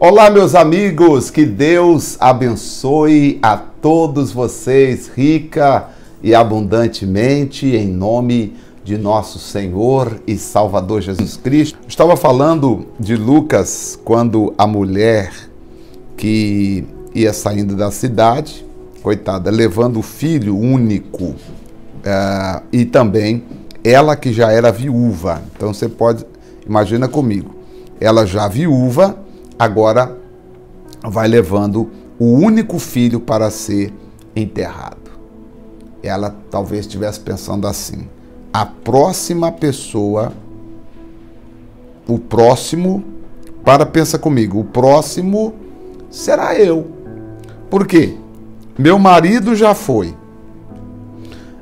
Olá, meus amigos, que Deus abençoe a todos vocês rica e abundantemente em nome de nosso Senhor e Salvador Jesus Cristo. Estava falando de Lucas quando a mulher que ia saindo da cidade, coitada, levando o filho único e também ela que já era viúva. Então você pode, imagina comigo, ela já viúva, agora vai levando o único filho para ser enterrado. Ela talvez estivesse pensando assim: a próxima pessoa, o próximo, pensa comigo, o próximo será eu. Por quê? Meu marido já foi,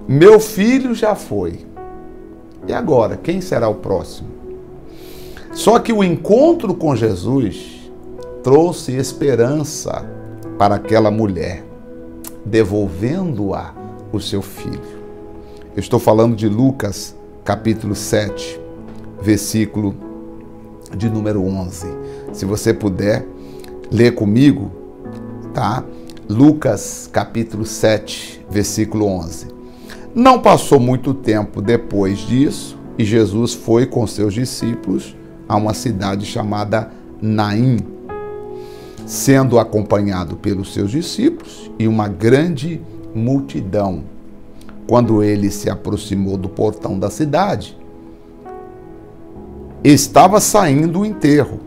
meu filho já foi, e agora, quem será o próximo? Só que o encontro com Jesus trouxe esperança para aquela mulher, devolvendo-a o seu filho. Eu estou falando de Lucas, capítulo 7, versículo de número 11. Se você puder ler comigo, tá? Lucas, capítulo 7, versículo 11. Não passou muito tempo depois disso, e Jesus foi com seus discípulos a uma cidade chamada Naim, sendo acompanhado pelos seus discípulos e uma grande multidão. Quando ele se aproximou do portão da cidade, estava saindo o enterro.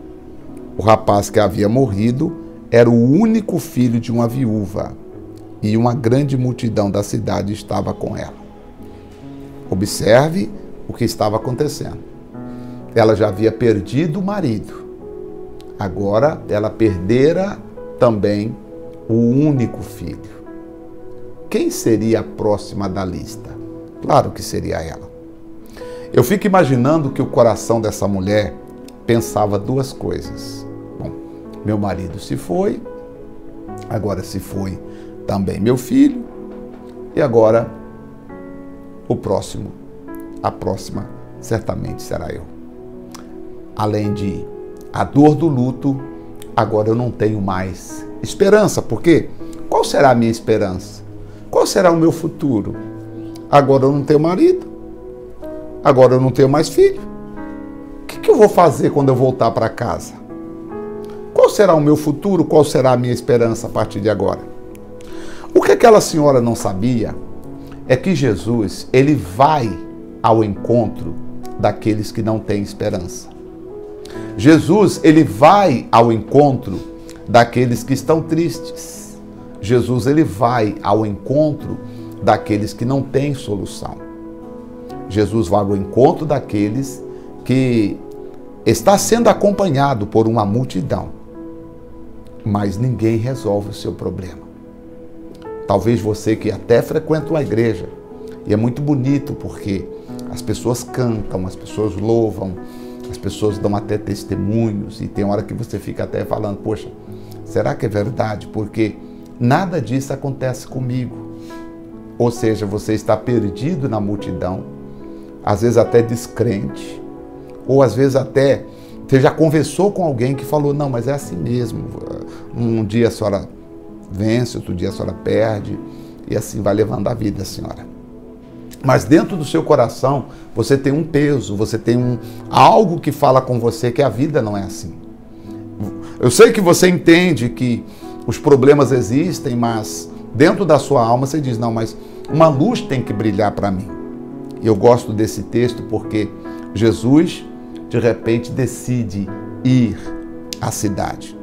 O rapaz que havia morrido era o único filho de uma viúva, e uma grande multidão da cidade estava com ela. Observe o que estava acontecendo. Ela já havia perdido o marido. Agora ela perdera também o único filho. Quem seria a próxima da lista? Claro que seria ela. Eu fico imaginando que o coração dessa mulher pensava duas coisas. Bom, meu marido se foi, agora se foi também meu filho, e agora a próxima certamente será eu. Além de a dor do luto, agora eu não tenho mais esperança. Por quê? Qual será a minha esperança? Qual será o meu futuro? Agora eu não tenho marido. Agora eu não tenho mais filho. O que eu vou fazer quando eu voltar para casa? Qual será o meu futuro? Qual será a minha esperança a partir de agora? O que aquela senhora não sabia é que Jesus, ele vai ao encontro daqueles que não têm esperança. Jesus, ele vai ao encontro daqueles que estão tristes. Jesus, ele vai ao encontro daqueles que não têm solução. Jesus vai ao encontro daqueles que está sendo acompanhado por uma multidão, mas ninguém resolve o seu problema. Talvez você que até frequenta uma igreja, e é muito bonito porque as pessoas cantam, as pessoas louvam, as pessoas dão até testemunhos, e tem hora que você fica até falando: poxa, será que é verdade? Porque nada disso acontece comigo. Ou seja, você está perdido na multidão, às vezes até descrente, ou às vezes até você já conversou com alguém que falou: não, mas é assim mesmo, um dia a senhora vence, outro dia a senhora perde, e assim vai levando a vida, senhora. Mas dentro do seu coração, você tem um peso, você tem algo que fala com você que a vida não é assim. Eu sei que você entende que os problemas existem, mas dentro da sua alma você diz: não, mas uma luz tem que brilhar para mim. E eu gosto desse texto porque Jesus, de repente, decide ir à cidade.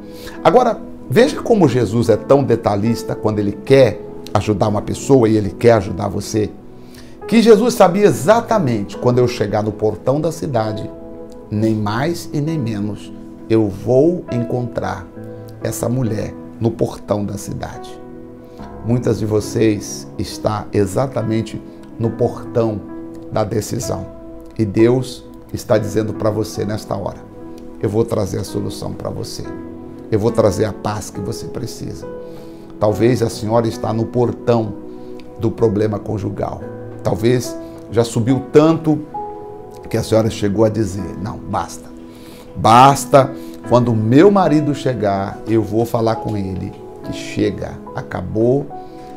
Agora, veja como Jesus é tão detalhista quando ele quer ajudar uma pessoa e ele quer ajudar você. Que Jesus sabia exatamente: quando eu chegar no portão da cidade, nem mais e nem menos, eu vou encontrar essa mulher no portão da cidade. Muitas de vocês estão exatamente no portão da decisão. E Deus está dizendo para você nesta hora: eu vou trazer a solução para você. Eu vou trazer a paz que você precisa. Talvez a senhora está no portão do problema conjugal. Talvez já subiu tanto que a senhora chegou a dizer: não, basta. Basta, Quando o meu marido chegar, eu vou falar com ele que chega, acabou,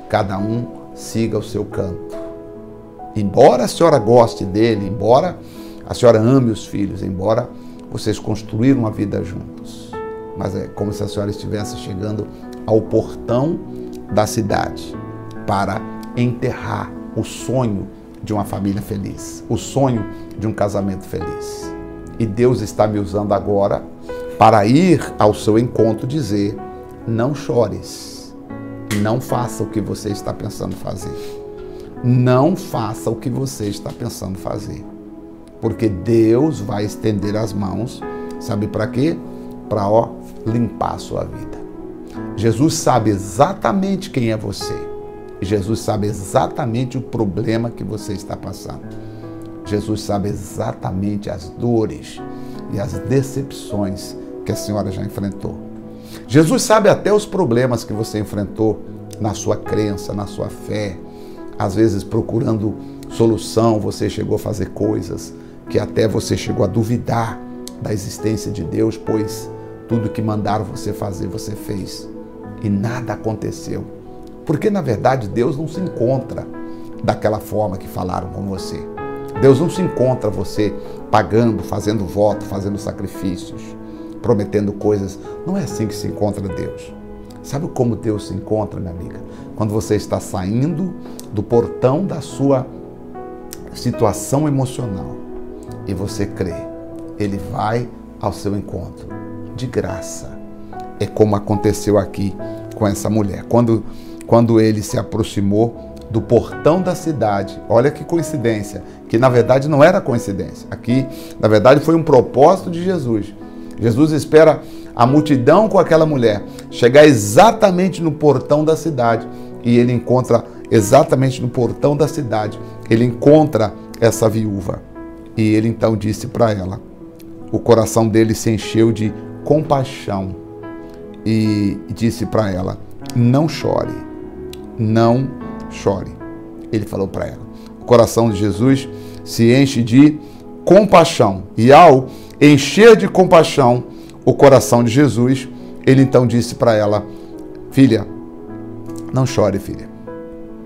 cada um siga o seu canto. Embora a senhora goste dele, embora a senhora ame os filhos, embora vocês construíram uma vida juntos, mas é como se a senhora estivesse chegando ao portão da cidade para enterrar o sonho de uma família feliz, o sonho de um casamento feliz. E Deus está me usando agora para ir ao seu encontro e dizer: não chores, não faça o que você está pensando fazer. Não faça o que você está pensando fazer. Porque Deus vai estender as mãos, sabe para quê? Para limpar a sua vida. Jesus sabe exatamente quem é você. Jesus sabe exatamente o problema que você está passando. Jesus sabe exatamente as dores e as decepções que a senhora já enfrentou. Jesus sabe até os problemas que você enfrentou na sua crença, na sua fé. Às vezes, procurando solução, você chegou a fazer coisas que até você chegou a duvidar da existência de Deus, pois tudo que mandaram você fazer, você fez e nada aconteceu. Porque, na verdade, Deus não se encontra daquela forma que falaram com você. Deus não se encontra você pagando, fazendo voto, fazendo sacrifícios, prometendo coisas. Não é assim que se encontra Deus. Sabe como Deus se encontra, minha amiga? Quando você está saindo do portão da sua situação emocional e você crê, Ele vai ao seu encontro de graça. É como aconteceu aqui com essa mulher. Quando ele se aproximou do portão da cidade, olha que coincidência, que na verdade não era coincidência. Aqui, na verdade, foi um propósito de Jesus. Jesus espera a multidão com aquela mulher chegar exatamente no portão da cidade e ele encontra exatamente no portão da cidade, ele encontra essa viúva e ele então disse para ela, o coração dele se encheu de compaixão e disse para ela: não chore, não chore. Ele falou para ela. O coração de Jesus se enche de compaixão e ao encher de compaixão o coração de Jesus, ele então disse para ela: filha, não chore, filha,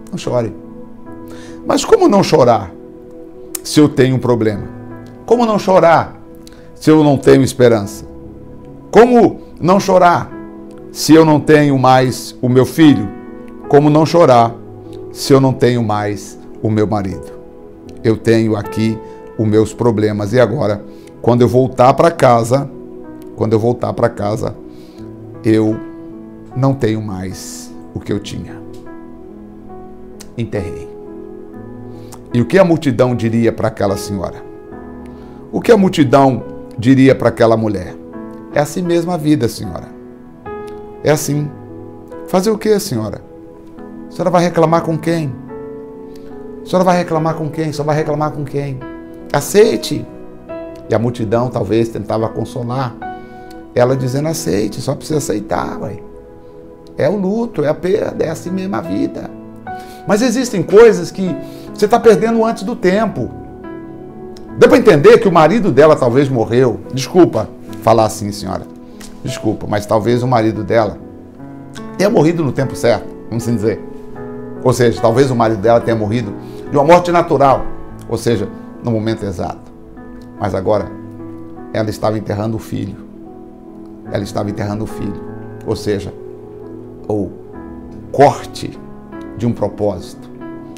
não chore. Mas como não chorar se eu tenho um problema? Como não chorar se eu não tenho esperança? Como não chorar se eu não tenho mais o meu filho? Como não chorar se eu não tenho mais o meu marido? Eu tenho aqui os meus problemas e agora, quando eu voltar para casa, eu não tenho mais o que eu tinha. Enterrei. E o que a multidão diria para aquela senhora? O que a multidão diria para aquela mulher? É assim mesmo a vida, senhora. É assim. Fazer o que, senhora? A senhora vai reclamar com quem? A senhora vai reclamar com quem? Só vai reclamar com quem? Aceite. E a multidão talvez tentava consolar ela dizendo: aceite, só precisa aceitar, ué. É o luto, é a perda, é assim mesmo a vida. Mas existem coisas que você está perdendo antes do tempo. Deu para entender que o marido dela talvez morreu. Desculpa falar assim, senhora. Desculpa, mas talvez o marido dela tenha morrido no tempo certo, vamos assim dizer. Ou seja, talvez o marido dela tenha morrido de uma morte natural, ou seja, no momento exato. Mas agora, ela estava enterrando o filho. Ela estava enterrando o filho. Ou seja, o corte de um propósito,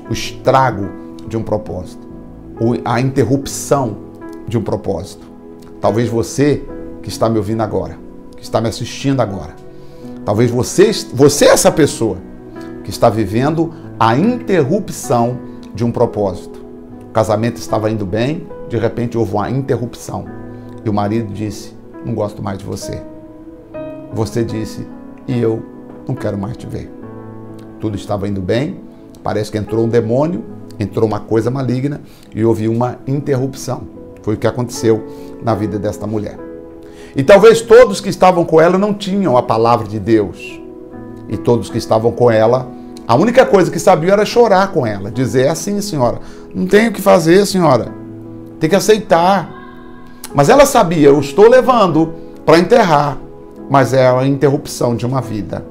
o estrago de um propósito, a interrupção de um propósito. Talvez você que está me ouvindo agora, que está me assistindo agora, talvez você é essa pessoa que está vivendo a interrupção de um propósito. O casamento estava indo bem, de repente houve uma interrupção. E o marido disse: não gosto mais de você. Você disse: e eu não quero mais te ver. Tudo estava indo bem, parece que entrou um demônio, entrou uma coisa maligna e houve uma interrupção. Foi o que aconteceu na vida desta mulher. E talvez todos que estavam com ela não tinham a palavra de Deus. E todos que estavam com ela, a única coisa que sabiam era chorar com ela. Dizer: é assim, senhora, não tem o que fazer, senhora. Tem que aceitar. Mas ela sabia: eu estou levando para enterrar, mas é a interrupção de uma vida.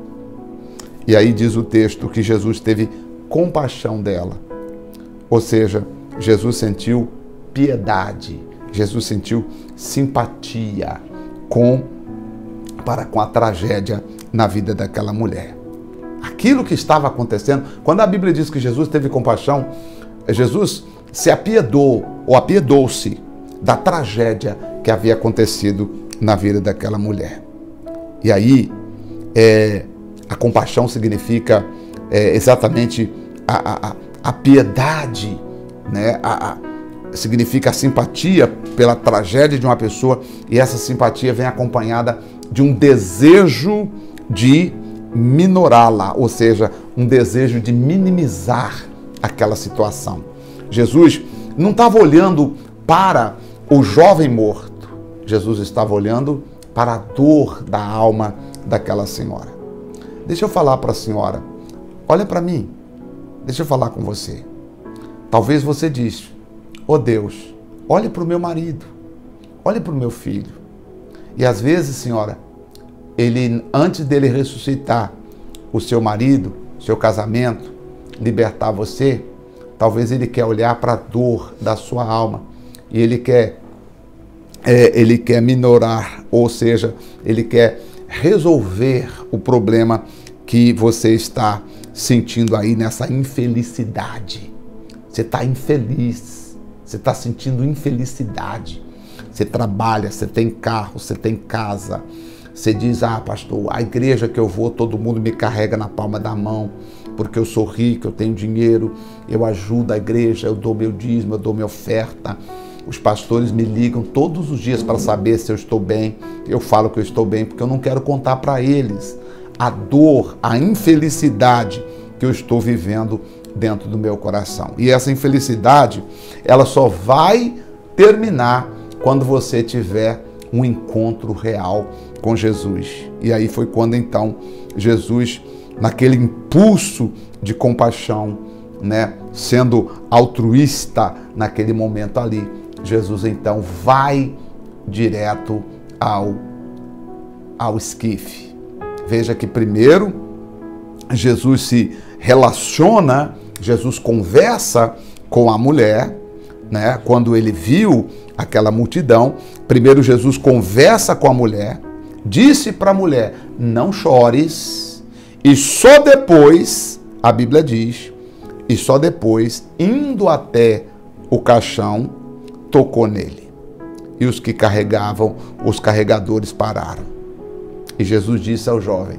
E aí diz o texto que Jesus teve compaixão dela. Ou seja, Jesus sentiu piedade, Jesus sentiu simpatia para com a tragédia na vida daquela mulher. Aquilo que estava acontecendo, quando a Bíblia diz que Jesus teve compaixão, Jesus se apiedou ou apiedou-se da tragédia que havia acontecido na vida daquela mulher. E aí, a compaixão significa exatamente a piedade, né? Significa a simpatia pela tragédia de uma pessoa, e essa simpatia vem acompanhada de um desejo de minorá-la, ou seja, um desejo de minimizar aquela situação. Jesus não estava olhando para o jovem morto, Jesus estava olhando para a dor da alma daquela senhora. Deixa eu falar para a senhora, olha para mim, deixa eu falar com você. Talvez você diz: "Ó Deus, olhe para o meu marido, olhe para o meu filho." E às vezes, senhora, ele, antes dele ressuscitar o seu marido, seu casamento, libertar você, talvez ele quer olhar para a dor da sua alma e ele quer minorar, ou seja, ele quer resolver o problema que você está sentindo aí nessa infelicidade. Você está infeliz, você está sentindo infelicidade. Você trabalha, você tem carro, você tem casa. Você diz: "Ah, pastor, a igreja que eu vou, todo mundo me carrega na palma da mão, porque eu sou rico, eu tenho dinheiro, eu ajudo a igreja, eu dou meu dízimo, eu dou minha oferta. Os pastores me ligam todos os dias para saber se eu estou bem." Eu falo que eu estou bem porque eu não quero contar para eles a dor, a infelicidade que eu estou vivendo dentro do meu coração. E essa infelicidade, ela só vai terminar quando você tiver um encontro real com Jesus. E aí foi quando então Jesus, naquele impulso de compaixão, né, sendo altruísta naquele momento ali, Jesus então vai direto ao esquife. Veja que primeiro Jesus se relaciona, Jesus conversa com a mulher, né? Quando ele viu aquela multidão, primeiro Jesus conversa com a mulher, disse para a mulher: "Não chores", e só depois, a Bíblia diz, e só depois, indo até o caixão, tocou nele. E os que carregavam, os carregadores pararam. E Jesus disse ao jovem: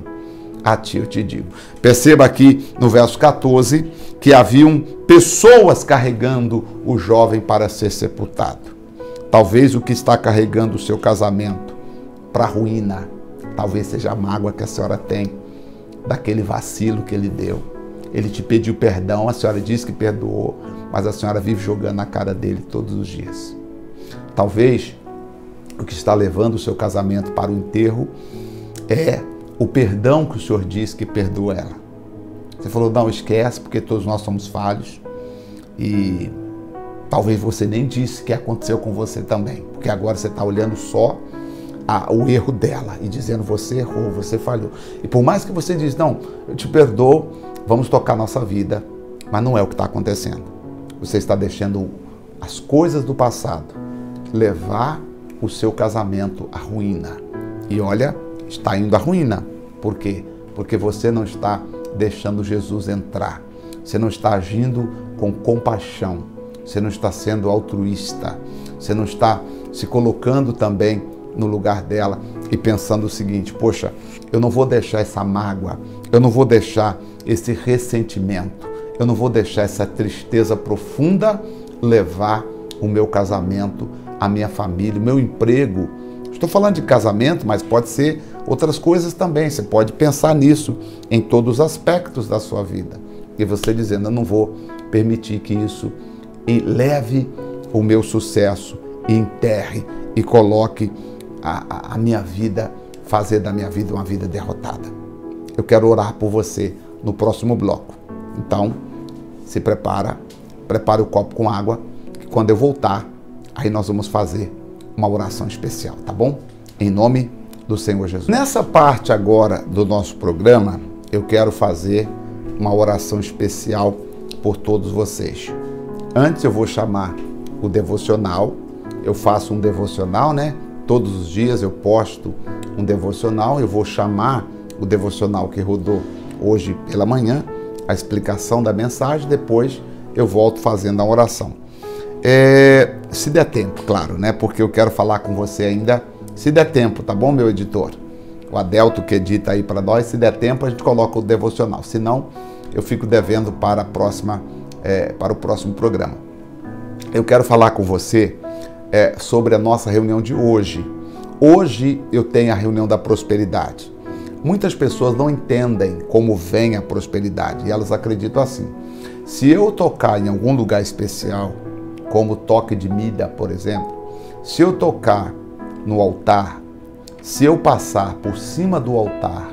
"A ti eu te digo." Perceba aqui no verso 14 que haviam pessoas carregando o jovem para ser sepultado. Talvez o que está carregando o seu casamento para a ruína, talvez seja a mágoa que a senhora tem daquele vacilo que ele deu. Ele te pediu perdão, a senhora disse que perdoou, mas a senhora vive jogando na cara dele todos os dias. Talvez o que está levando o seu casamento para o enterro é o perdão que o senhor disse que perdoa ela. Você falou: "Não, esquece, porque todos nós somos falhos." E talvez você nem disse que aconteceu com você também, porque agora você está olhando só o erro dela e dizendo: "Você errou, você falhou." E por mais que você diz: "Não, eu te perdoo, vamos tocar nossa vida", mas não é o que está acontecendo. Você está deixando as coisas do passado levar o seu casamento à ruína. E olha, está indo à ruína. Por quê? Porque você não está deixando Jesus entrar. Você não está agindo com compaixão. Você não está sendo altruísta. Você não está se colocando também no lugar dela e pensando o seguinte: "Poxa, eu não vou deixar essa mágoa, eu não vou deixar esse ressentimento, eu não vou deixar essa tristeza profunda levar o meu casamento, a minha família, o meu emprego." Estou falando de casamento, mas pode ser outras coisas também. Você pode pensar nisso em todos os aspectos da sua vida. E você dizendo: "Eu não vou permitir que isso leve o meu sucesso e enterre e coloque a minha vida, fazer da minha vida uma vida derrotada." Eu quero orar por você no próximo bloco. Então, se prepare o copo com água, que quando eu voltar, aí nós vamos fazer uma oração especial, tá bom? Em nome do Senhor Jesus. Nessa parte agora do nosso programa, eu quero fazer uma oração especial por todos vocês. Antes eu vou chamar o devocional. Eu faço um devocional, né? Todos os dias eu posto um devocional. Eu vou chamar o devocional que rodou hoje pela manhã, a explicação da mensagem, depois eu volto fazendo a oração. Se der tempo, claro, né? Porque eu quero falar com você ainda, se der tempo, tá bom, meu editor? O Adelto que edita aí para nós, se der tempo a gente coloca o devocional, senão eu fico devendo para o próximo programa. Eu quero falar com você sobre a nossa reunião de hoje. Hoje eu tenho a reunião da prosperidade. Muitas pessoas não entendem como vem a prosperidade e elas acreditam assim: se eu tocar em algum lugar especial, como toque de mida, por exemplo, se eu tocar no altar, se eu passar por cima do altar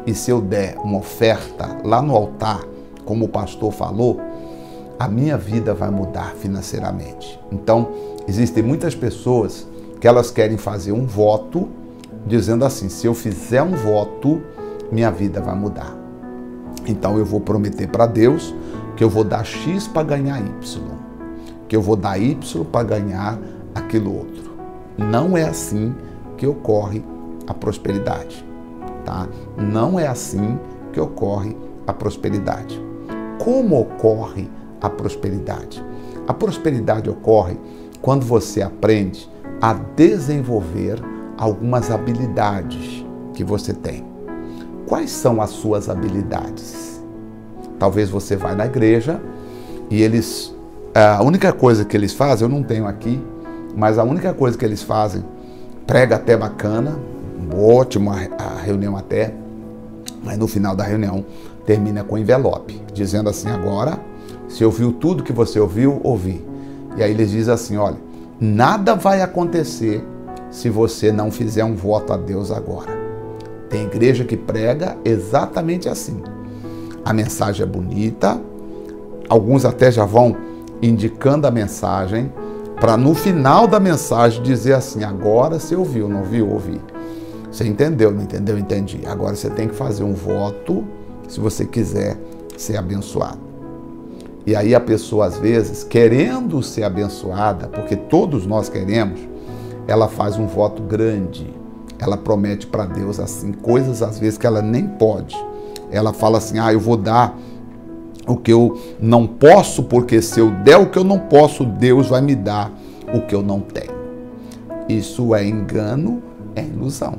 e se eu der uma oferta lá no altar, como o pastor falou, a minha vida vai mudar financeiramente. Então, existem muitas pessoas que elas querem fazer um voto, dizendo assim: se eu fizer um voto, minha vida vai mudar. Então eu vou prometer para Deus que eu vou dar X para ganhar Y, que eu vou dar Y para ganhar aquilo outro. Não é assim que ocorre a prosperidade, tá? Não é assim que ocorre a prosperidade. Como ocorre a prosperidade? A prosperidade ocorre quando você aprende a desenvolver algumas habilidades que você tem. Quais são as suas habilidades? Talvez você vá na igreja e a única coisa que eles fazem, eu não tenho aqui, mas a única coisa que eles fazem, prega até bacana, ótimo a reunião até, mas no final da reunião termina com envelope, dizendo assim: agora, se ouviu tudo que você ouviu, ouvi. E aí eles dizem assim: olha, nada vai acontecer se você não fizer um voto a Deus agora. Tem igreja que prega exatamente assim. A mensagem é bonita, alguns até já vão indicando a mensagem, para no final da mensagem dizer assim: agora você ouviu, não ouviu, ouvi. Você entendeu, não entendeu, entendi. Agora você tem que fazer um voto se você quiser ser abençoado. E aí a pessoa, às vezes, querendo ser abençoada, porque todos nós queremos, ela faz um voto grande. Ela promete para Deus assim coisas, às vezes, que ela nem pode. Ela fala assim: eu vou dar o que eu não posso, porque se eu der o que eu não posso, Deus vai me dar o que eu não tenho. Isso é engano, é ilusão.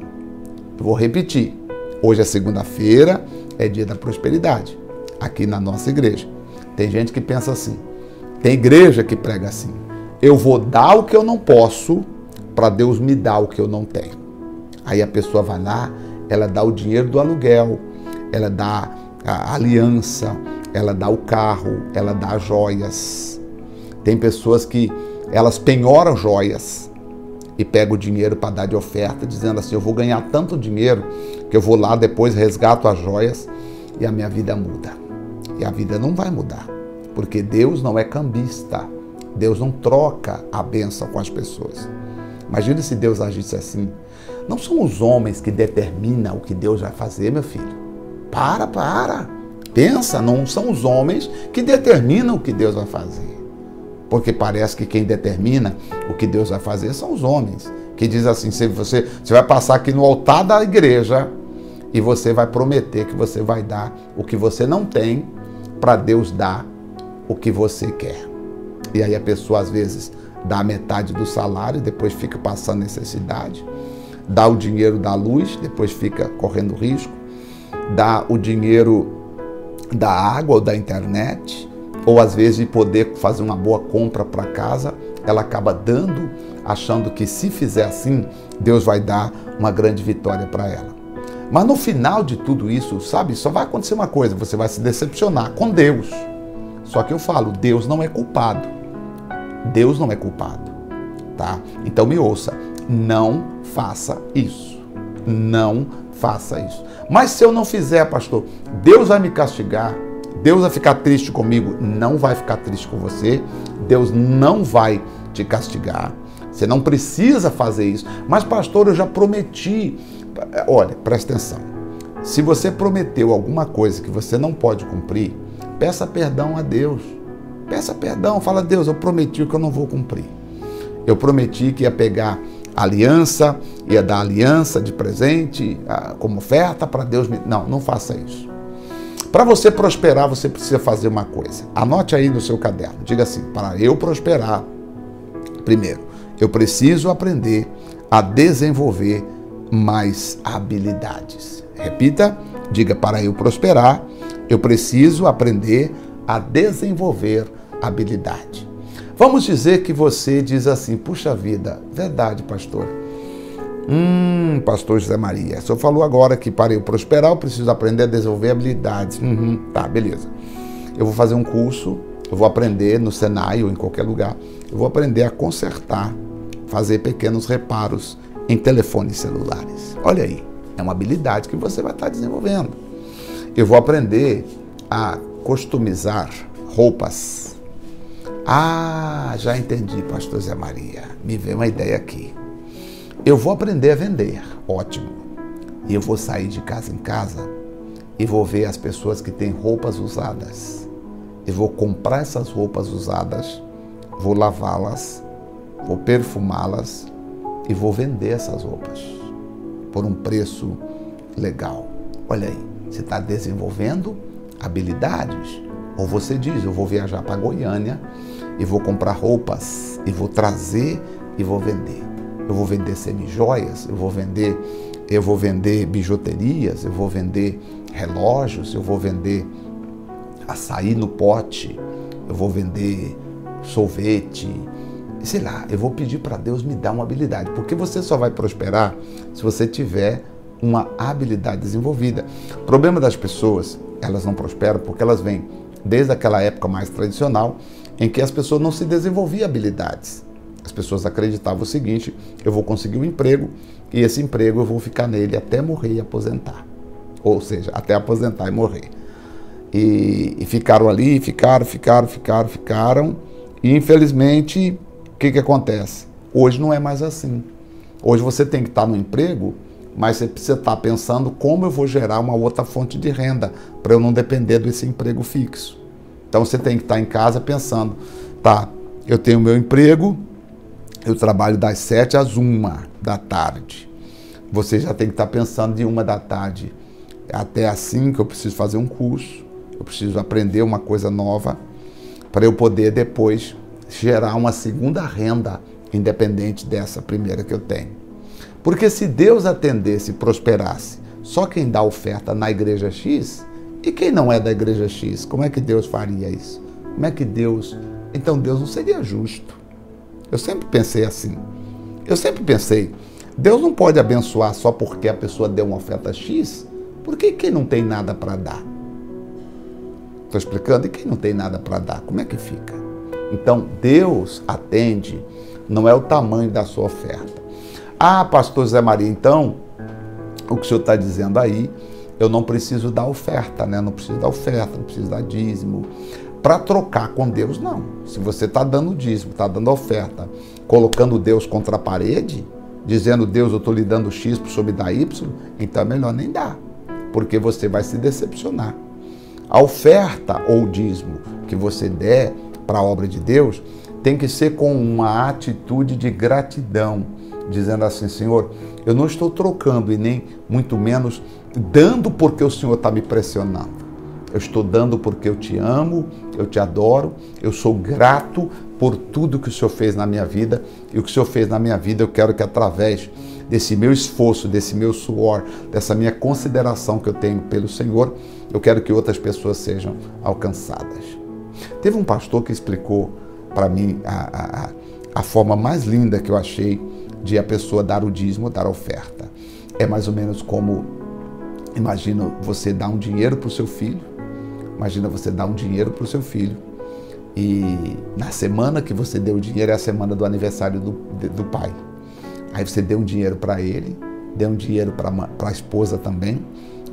Eu vou repetir. Hoje é segunda-feira, é dia da prosperidade, aqui na nossa igreja. Tem gente que pensa assim, tem igreja que prega assim: eu vou dar o que eu não posso para Deus me dar o que eu não tenho. Aí a pessoa vai lá, ela dá o dinheiro do aluguel, ela dá a aliança, ela dá o carro, ela dá as joias. Tem pessoas que elas penhoram joias e pegam o dinheiro para dar de oferta, dizendo assim: eu vou ganhar tanto dinheiro que eu vou lá depois resgato as joias e a minha vida muda. E a vida não vai mudar, porque Deus não é cambista. Deus não troca a bênção com as pessoas. Imagina se Deus agisse assim. Não são os homens que determinam o que Deus vai fazer, meu filho. Para. Pensa, não são os homens que determinam o que Deus vai fazer. Porque parece que quem determina o que Deus vai fazer são os homens. Que diz assim: você vai passar aqui no altar da igreja e você vai prometer que você vai dar o que você não tem para Deus dar o que você quer. E aí a pessoa às vezes dá metade do salário, depois fica passando necessidade, dá o dinheiro da luz, depois fica correndo risco, dá o dinheiro da água ou da internet, ou às vezes de poder fazer uma boa compra para casa, ela acaba dando, achando que se fizer assim, Deus vai dar uma grande vitória para ela. Mas no final de tudo isso, sabe, só vai acontecer uma coisa: você vai se decepcionar com Deus. Só que eu falo, Deus não é culpado. Deus não é culpado, tá? Então me ouça, não faça isso. Não faça isso. Mas se eu não fizer, pastor, Deus vai me castigar, Deus vai ficar triste comigo. Não vai ficar triste com você, Deus não vai te castigar. Você não precisa fazer isso. Mas pastor, eu já prometi olha, presta atenção. Se você prometeu alguma coisa que você não pode cumprir, peça perdão a Deus. Peça perdão, fala: Deus, eu prometi que eu não vou cumprir. Eu prometi que ia pegar aliança, ia dar aliança de presente, como oferta para Deus. Não faça isso. Para você prosperar, você precisa fazer uma coisa. Anote aí no seu caderno. Diga assim: para eu prosperar, primeiro, eu preciso aprender a desenvolver mais habilidades. Repita, diga: para eu prosperar, eu preciso aprender a desenvolver habilidade. Vamos dizer que você diz assim: puxa vida, verdade, pastor. Pastor José Maria, o senhor falou agora que para eu prosperar eu preciso aprender a desenvolver habilidades. Tá, beleza. Eu vou fazer um curso, eu vou aprender no Senai ou em qualquer lugar, eu vou aprender a consertar, fazer pequenos reparos em telefones celulares. Olha aí, é uma habilidade que você vai estar desenvolvendo. Eu vou aprender a customizar roupas. Já entendi, pastor Zé Maria. Me veio uma ideia aqui. Eu vou aprender a vender. Ótimo. E eu vou sair de casa em casa e vou ver as pessoas que têm roupas usadas. Eu vou comprar essas roupas usadas, vou lavá-las, vou perfumá-las e vou vender essas roupas por um preço legal. Olha aí, você está desenvolvendo habilidades. Ou você diz: eu vou viajar para Goiânia e vou comprar roupas e vou trazer e vou vender. Eu vou vender semijoias, eu vou vender bijuterias, eu vou vender relógios, eu vou vender açaí no pote, eu vou vender sorvete, sei lá, eu vou pedir para Deus me dar uma habilidade, porque você só vai prosperar se você tiver uma habilidade desenvolvida. O problema das pessoas, elas não prosperam porque elas vêm desde aquela época mais tradicional em que as pessoas não se desenvolviam habilidades. As pessoas acreditavam o seguinte: eu vou conseguir um emprego e esse emprego eu vou ficar nele até morrer e aposentar. Ou seja, até aposentar e morrer. E ficaram ali, ficaram. E infelizmente, o que acontece? Hoje não é mais assim. Hoje você tem que estar no emprego, mas você precisa estar pensando como eu vou gerar uma outra fonte de renda para eu não depender desse emprego fixo. Então você tem que estar em casa pensando: tá, eu tenho meu emprego, eu trabalho das 7 às 1 da tarde. Você já tem que estar pensando de 1 da tarde até às 5, eu preciso fazer um curso, eu preciso aprender uma coisa nova para eu poder depois gerar uma segunda renda independente dessa primeira que eu tenho. Porque se Deus atendesse e prosperasse só quem dá oferta na igreja X, e quem não é da igreja X, como é que Deus faria isso? Como é que Deus... Então Deus não seria justo. Eu sempre pensei assim. Eu sempre pensei, Deus não pode abençoar só porque a pessoa deu uma oferta X, porque quem não tem nada para dar? Estou explicando? E quem não tem nada para dar, como é que fica? Então, Deus atende, não é o tamanho da sua oferta. Pastor Zé Maria, então, o que o senhor está dizendo aí, eu não preciso dar oferta, né? Não preciso dar oferta, não preciso dar dízimo. Para trocar com Deus, não. Se você está dando dízimo, está dando oferta, colocando Deus contra a parede, dizendo: Deus, eu estou lhe dando X para o senhor me dar Y, então é melhor nem dar, porque você vai se decepcionar. A oferta ou dízimo que você der para a obra de Deus tem que ser com uma atitude de gratidão, dizendo assim: Senhor, eu não estou trocando e nem muito menos dando porque o Senhor está me pressionando. Eu estou dando porque eu te amo, eu te adoro, eu sou grato por tudo que o Senhor fez na minha vida. E o que o Senhor fez na minha vida, eu quero que através desse meu esforço, desse meu suor, dessa minha consideração que eu tenho pelo Senhor, eu quero que outras pessoas sejam alcançadas. Teve um pastor que explicou para mim a forma mais linda que eu achei de a pessoa dar o dízimo, dar a oferta. É mais ou menos como, imagina você dar um dinheiro para o seu filho. Imagina você dar um dinheiro para o seu filho e na semana que você deu o dinheiro é a semana do aniversário do pai. Aí você deu um dinheiro para ele, deu um dinheiro para a esposa também,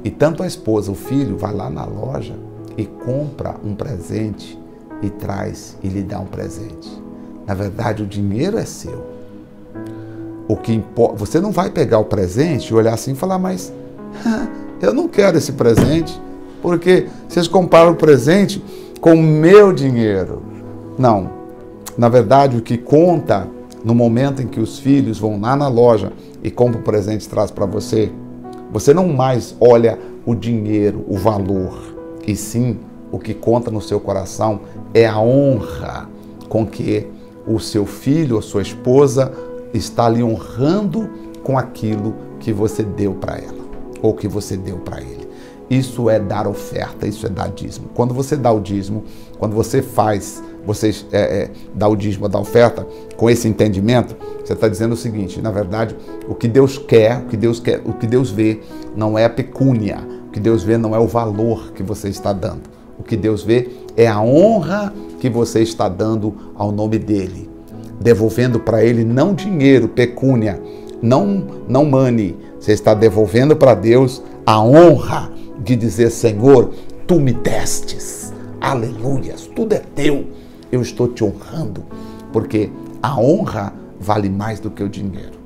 e tanto a esposa, o filho, vai lá na loja e compra um presente e traz e lhe dá um presente. Na verdade, o dinheiro é seu. o que importa, você não vai pegar o presente e olhar assim e falar, mas eu não quero esse presente, porque vocês comparam o presente com o meu dinheiro. Não. Na verdade, o que conta no momento em que os filhos vão lá na loja e compram o presente e traz para você, você não mais olha o dinheiro, o valor, e sim o que conta no seu coração é a honra com que o seu filho ou sua esposa está lhe honrando com aquilo que você deu para ela ou que você deu para ele. Isso é dar oferta, isso é dar dízimo. Quando você dá o dízimo, quando você dá o dízimo, dá oferta, com esse entendimento, você está dizendo o seguinte, na verdade, o que Deus quer, o que Deus vê não é a pecúnia, o que Deus vê não é o valor que você está dando. O que Deus vê é a honra que você está dando ao nome dele, devolvendo para ele não dinheiro, pecúnia, não money. Você está devolvendo para Deus a honra de dizer, Senhor, tu me destes, aleluias, tudo é teu, eu estou te honrando, porque a honra vale mais do que o dinheiro.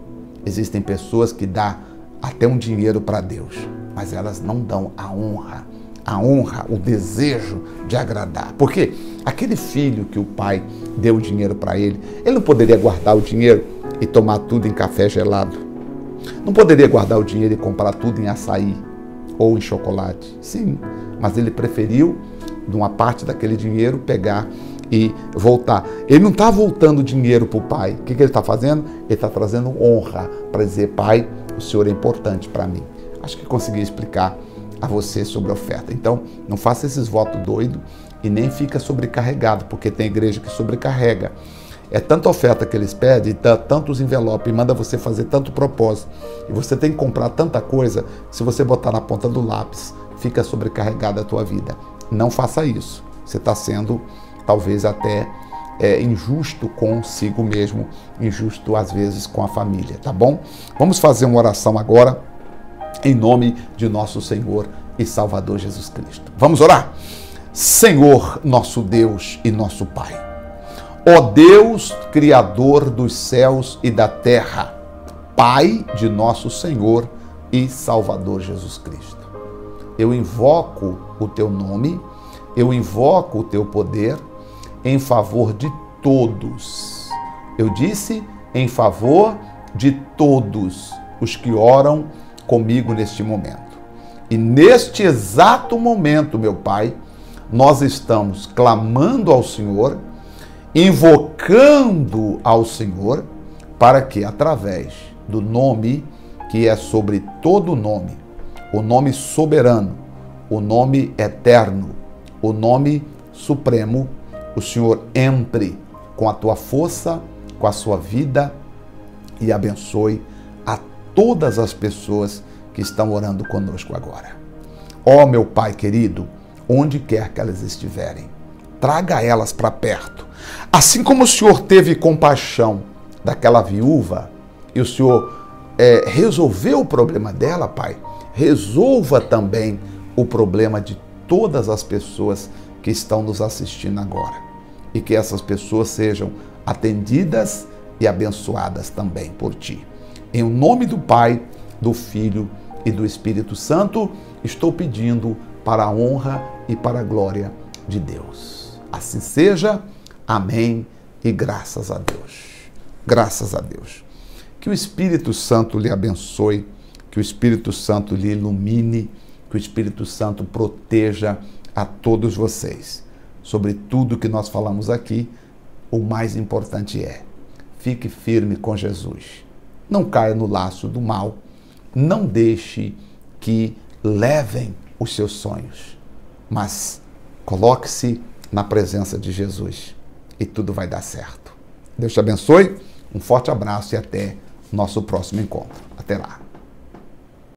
Existem pessoas que dão até um dinheiro para Deus, mas elas não dão a honra, o desejo de agradar. Porque aquele filho que o pai deu o dinheiro para ele não poderia guardar o dinheiro e tomar tudo em café gelado. Não poderia guardar o dinheiro e comprar tudo em açaí ou em chocolate. Sim, mas ele preferiu, de uma parte daquele dinheiro, pegar e voltar. Ele não está voltando dinheiro para o pai. O que ele está fazendo? Ele está trazendo honra para dizer, pai, o senhor é importante para mim. Acho que consegui explicar a você sobre a oferta. Então, não faça esses votos doidos e nem fica sobrecarregado, porque tem igreja que sobrecarrega. É tanta oferta que eles pedem, tantos envelopes, manda você fazer tanto propósito, e você tem que comprar tanta coisa, se você botar na ponta do lápis, fica sobrecarregada a tua vida. Não faça isso. Você está sendo, talvez até, injusto consigo mesmo, injusto às vezes com a família, tá bom? Vamos fazer uma oração agora, em nome de nosso Senhor e Salvador Jesus Cristo. Vamos orar? Senhor, nosso Deus e nosso Pai, ó Deus, Criador dos céus e da terra, Pai de nosso Senhor e Salvador Jesus Cristo, eu invoco o Teu nome, eu invoco o Teu poder em favor de todos. Eu disse em favor de todos os que oram comigo neste momento. E neste exato momento, meu Pai, nós estamos clamando ao Senhor, invocando ao Senhor, para que através do nome que é sobre todo nome, o nome soberano, o nome eterno, o nome supremo, o Senhor entre com a tua força, com a sua vida e abençoe a todas as pessoas que estão orando conosco agora. Ó meu Pai querido, onde quer que elas estiverem, traga elas para perto. Assim como o Senhor teve compaixão daquela viúva e o Senhor resolveu o problema dela, Pai, resolva também o problema de todas as pessoas que estão nos assistindo agora. E que essas pessoas sejam atendidas e abençoadas também por Ti. Em nome do Pai, do Filho e do Espírito Santo, estou pedindo para a honra e para a glória de Deus. Assim seja. Amém e graças a Deus. Graças a Deus. Que o Espírito Santo lhe abençoe, que o Espírito Santo lhe ilumine, que o Espírito Santo proteja a todos vocês. Sobre tudo que nós falamos aqui, o mais importante é: fique firme com Jesus. Não caia no laço do mal. Não deixe que levem os seus sonhos. Mas coloque-se na presença de Jesus e tudo vai dar certo. Deus te abençoe. Um forte abraço e até nosso próximo encontro. Até lá.